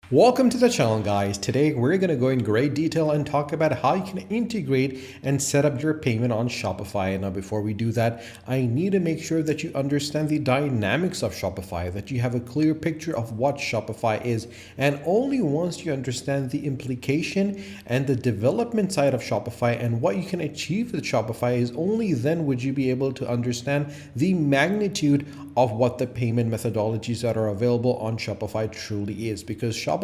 Welcome to the channel, guys. Today we're going to go in great detail and talk about how you can integrate and set up your payment on Shopify. Now, before we do that, I need to make sure that you understand the dynamics of Shopify, that you have a clear picture of what Shopify is. And only once you understand the implication and the development side of Shopify and what you can achieve with Shopify is only then would you be able to understand the magnitude of what the payment methodologies that are available on Shopify truly is, because Shopify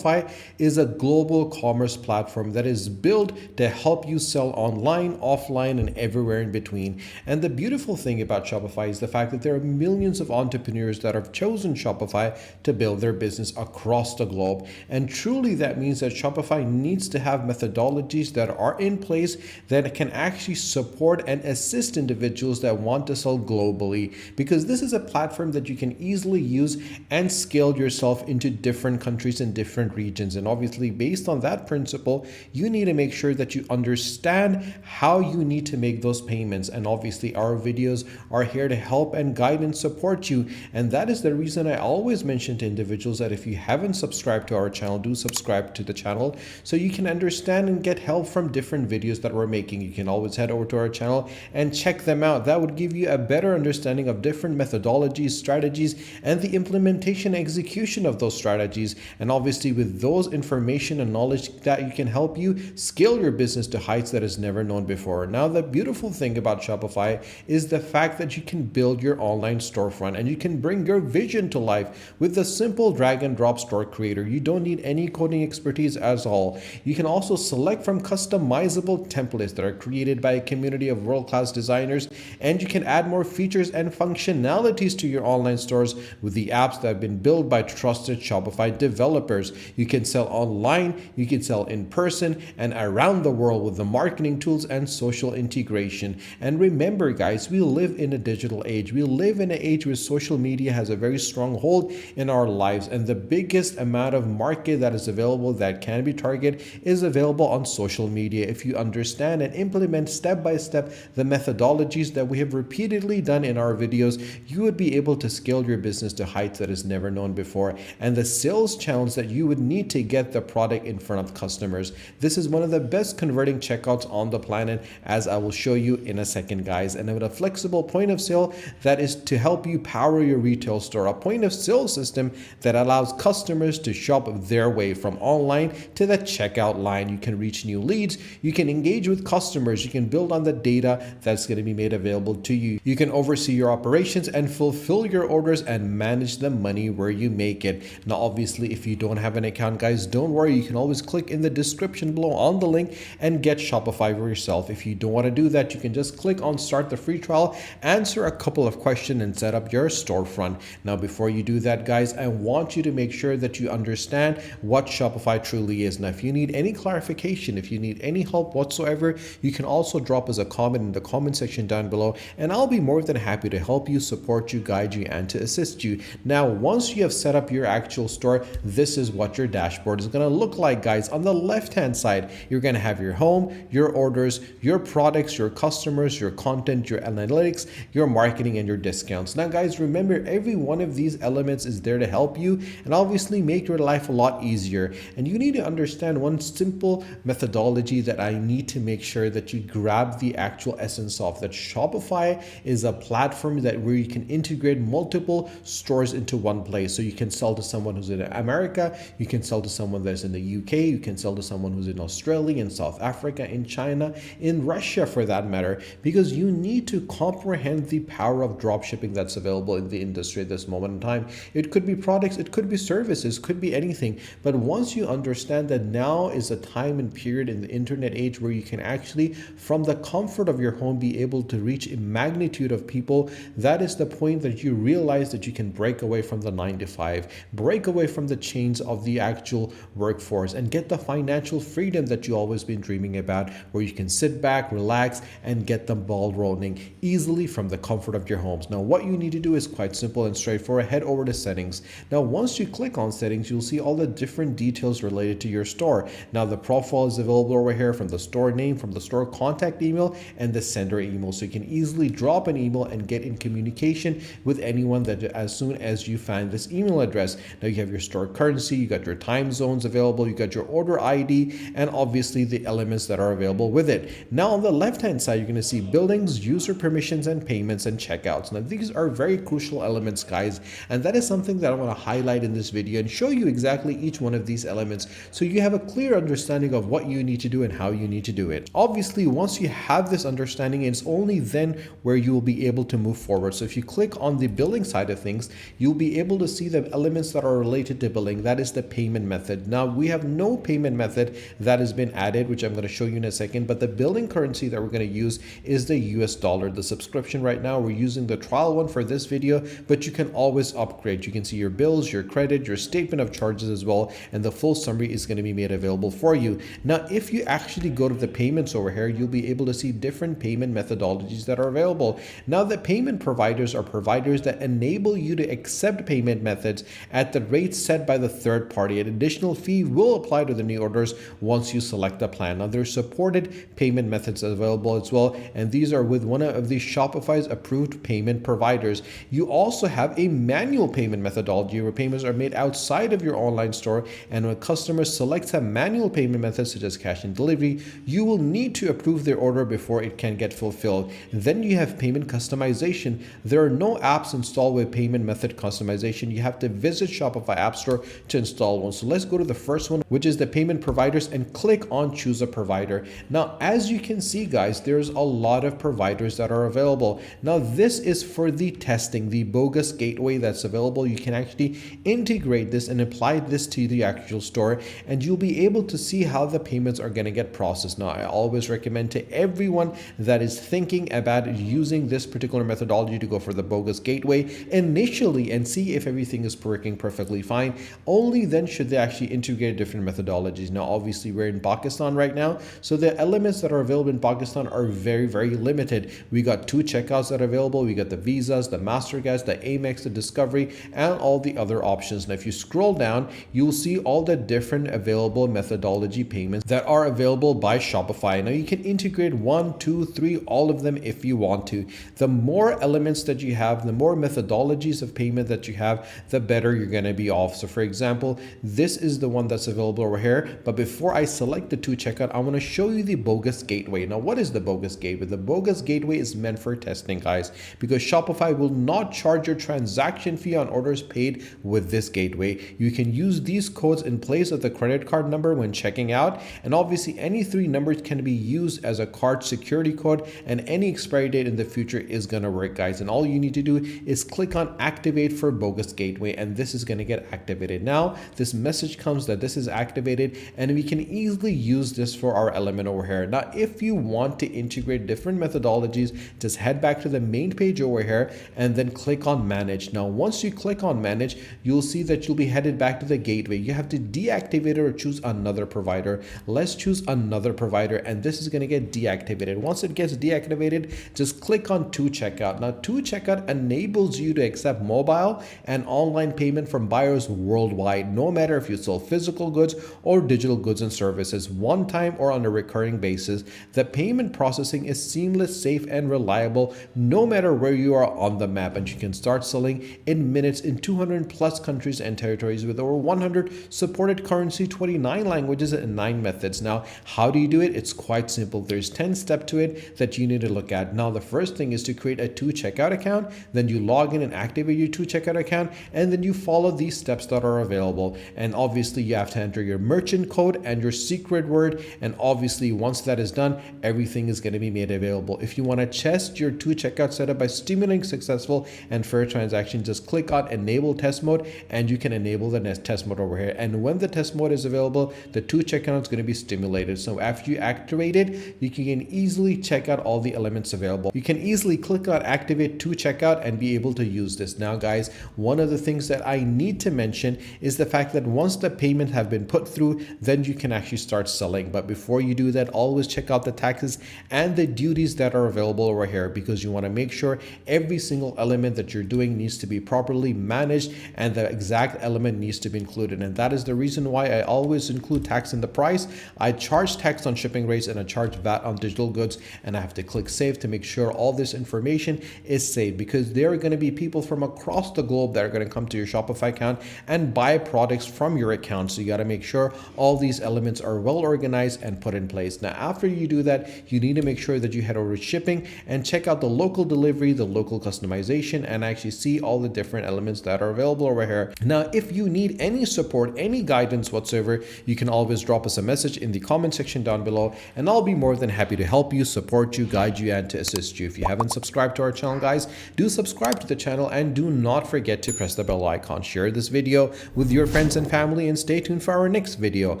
is a global commerce platform that is built to help you sell online, offline, and everywhere in between. And the beautiful thing about Shopify is the fact that there are millions of entrepreneurs that have chosen Shopify to build their business across the globe. And truly that means that Shopify needs to have methodologies that are in place that can actually support and assist individuals that want to sell globally, because this is a platform that you can easily use and scale yourself into different countries and different regions. And obviously, based on that principle, you need to make sure that you understand how you need to make those payments. And obviously, our videos are here to help and guide and support you. And that is the reason I always mention to individuals that if you haven't subscribed to our channel, do subscribe to the channel so you can understand and get help from different videos that we're making. You can always head over to our channel and check them out. That would give you a better understanding of different methodologies, strategies, and the implementation execution of those strategies. And obviously, with those information and knowledge, that you can help you scale your business to heights that is never known before. Now, the beautiful thing about Shopify is the fact that you can build your online storefront and you can bring your vision to life with the simple drag and drop store creator. You don't need any coding expertise at all. You can also select from customizable templates that are created by a community of world-class designers, and you can add more features and functionalities to your online stores with the apps that have been built by trusted Shopify developers. You can sell online, you can sell in person and around the world with the marketing tools and social integration. And remember, guys, we live in a digital age. We live in an age where social media has a very strong hold in our lives, and the biggest amount of market that is available that can be targeted is available on social media. If you understand and implement step by step the methodologies that we have repeatedly done in our videos, you would be able to scale your business to heights that is never known before, and the sales channels that you would need to get the product in front of customers. This is one of the best converting checkouts on the planet, as I will show you in a second, guys. And with a flexible point of sale that is to help you power your retail store, a point of sale system that allows customers to shop their way from online to the checkout line. You can reach new leads, you can engage with customers, you can build on the data that's going to be made available to you. You can oversee your operations and fulfill your orders and manage the money where you make it. Now, obviously, if you don't have an account, guys, don't worry. You can always click in the description below on the link and get Shopify for yourself. If you don't want to do that, you can just click on start the free trial, answer a couple of questions, and set up your storefront. Now, before you do that, guys, I want you to make sure that you understand what Shopify truly is. Now, if you need any clarification, if you need any help whatsoever, you can also drop us a comment in the comment section down below, and I'll be more than happy to help you, support you, guide you, and to assist you. Now, once you have set up your actual store, this is what your dashboard is going to look like, guys. On the left-hand side, you're going to have your home, your orders, your products, your customers, your content, your analytics, your marketing, and your discounts. Now, guys, remember, every one of these elements is there to help you and obviously make your life a lot easier. And you need to understand one simple methodology that I need to make sure that you grab the actual essence of, that Shopify is a platform that where you can integrate multiple stores into one place. So you can sell to someone who's in America, you can sell to someone that's in the UK, you can sell to someone who's in Australia, in South Africa, in China, in Russia for that matter, because you need to comprehend the power of dropshipping that's available in the industry at this moment in time. It could be products, it could be services, could be anything. But once you understand that now is a time and period in the internet age where you can actually, from the comfort of your home, be able to reach a magnitude of people, that is the point that you realize that you can break away from the 9-to-5, break away from the chains of the actual workforce, and get the financial freedom that you've always been dreaming about, where you can sit back, relax, and get the ball rolling easily from the comfort of your homes. Now, what you need to do is quite simple and straightforward. Head over to settings. Now, once you click on settings, you'll see all the different details related to your store. Now, the profile is available over here, from the store name, from the store contact email, and the sender email. So you can easily drop an email and get in communication with anyone that as soon as you find this email address. Now, you have your store currency, you got your time zones available, you got your order ID, and obviously the elements that are available with it. Now on the left hand side, you're going to see billings, user permissions, and payments and checkouts. Now these are very crucial elements, guys, and that is something that I want to highlight in this video and show you exactly each one of these elements so you have a clear understanding of what you need to do and how you need to do it. Obviously, once you have this understanding, it's only then where you will be able to move forward. So if you click on the billing side of things, you'll be able to see the elements that are related to billing. That is the payment method. Now we have no payment method that has been added, which I'm going to show you in a second, but the billing currency that we're going to use is the US dollar. The subscription right now, we're using the trial one for this video, but you can always upgrade. You can see your bills, your credit, your statement of charges as well, and the full summary is going to be made available for you. Now, if you actually go to the payments over here, you'll be able to see different payment methodologies that are available. Now, the payment providers are providers that enable you to accept payment methods at the rate set by the third party. An additional fee will apply to the new orders once you select the plan. Now, there's supported payment methods available as well, and these are with one of the Shopify's approved payment providers. You also have a manual payment methodology where payments are made outside of your online store, and when a customer selects a manual payment method such as cash and delivery, you will need to approve their order before it can get fulfilled. Then you have payment customization. There are no apps installed with payment method customization. You have to visit Shopify App Store to install one. So let's go to the first one, which is the payment providers, and click on choose a provider. Now, as you can see, guys, there's a lot of providers that are available. Now, this is for the testing, the bogus gateway that's available. You can actually integrate this and apply this to the actual store, and you'll be able to see how the payments are going to get processed. Now, I always recommend to everyone that is thinking about using this particular methodology to go for the bogus gateway initially and see if everything is working perfectly fine. Only then should they actually integrate different methodologies. Now, obviously, we're in Pakistan right now, so the elements that are available in Pakistan are very, very limited. We got 2 checkouts that are available. We got the Visas, the Mastercards, the Amex, the Discovery, and all the other options. Now, if you scroll down, you'll see all the different available methodology payments that are available by Shopify. Now, you can integrate 1, 2, 3, all of them if you want to. The more elements that you have, the more methodologies of payment that you have, the better you're going to be off. So for example, this is the one that's available over here. But before I select the 2 checkout, I want to show you the bogus gateway. Now, what is the bogus gateway? The bogus gateway is meant for testing, guys, because Shopify will not charge your transaction fee on orders paid with this gateway. You can use these codes in place of the credit card number when checking out, and obviously any 3 numbers can be used as a card security code, and any expiry date in the future is going to work, guys. And all you need to do is click on activate for bogus gateway, and this is going to get activated. Now this message comes that this is activated, and we can easily use this for our element over here. Now, if you want to integrate different methodologies, just head back to the main page over here and then click on manage. Now, once you click on manage, you'll see that you'll be headed back to the gateway. You have to deactivate it or choose another provider. Let's choose another provider, and this is going to get deactivated. Once it gets deactivated, just click on 2 checkout. Now, 2 checkout enables you to accept mobile and online payment from buyers worldwide, no matter if you sell physical goods or digital goods and services, one time or on a recurring basis. The payment processing is seamless, safe, and reliable no matter where you are on the map, and you can start selling in minutes in 200 plus countries and territories with over 100 supported currency, 29 languages, and 9 methods. Now, how do you do it? It's quite simple. There's 10 steps to it that you need to look at. Now, the first thing is to create a 2 checkout account. Then you log in and activate your 2 checkout account, and then you follow these steps that are available. And obviously, you have to enter your merchant code and your secret word. And obviously, once that is done, everything is going to be made available. If you want to test your 2 checkout setup by stimulating successful and fair transactions, just click on enable test mode, and you can enable the test mode over here. And when the test mode is available, the 2 checkout is going to be stimulated. So after you activate it, you can easily check out all the elements available. You can easily click on activate 2 checkout and be able to use this. Now, guys, one of the things that I need to mention is the fact that once the payment have been put through, then you can actually start selling. But before you do that, always check out the taxes and the duties that are available over here, because you want to make sure every single element that you're doing needs to be properly managed and the exact element needs to be included. And that is the reason why I always include tax in the price. I charge tax on shipping rates and I charge VAT on digital goods, and I have to click save to make sure all this information is saved, because there are going to be people from across the globe that are going to come to your Shopify account and buy products from your account. So you got to make sure all these elements are well organized and put in place. Now, after you do that, you need to make sure that you head over to shipping and check out the local delivery, the local customization, and actually see all the different elements that are available over here. Now, if you need any support, any guidance whatsoever, you can always drop us a message in the comment section down below, and I'll be more than happy to help you, support you, guide you, and to assist you. If you haven't subscribed to our channel, guys, do subscribe to the channel and do not forget to press the bell icon. Share this video with your friends and family and stay tuned for our next video.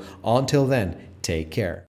Until then, take care.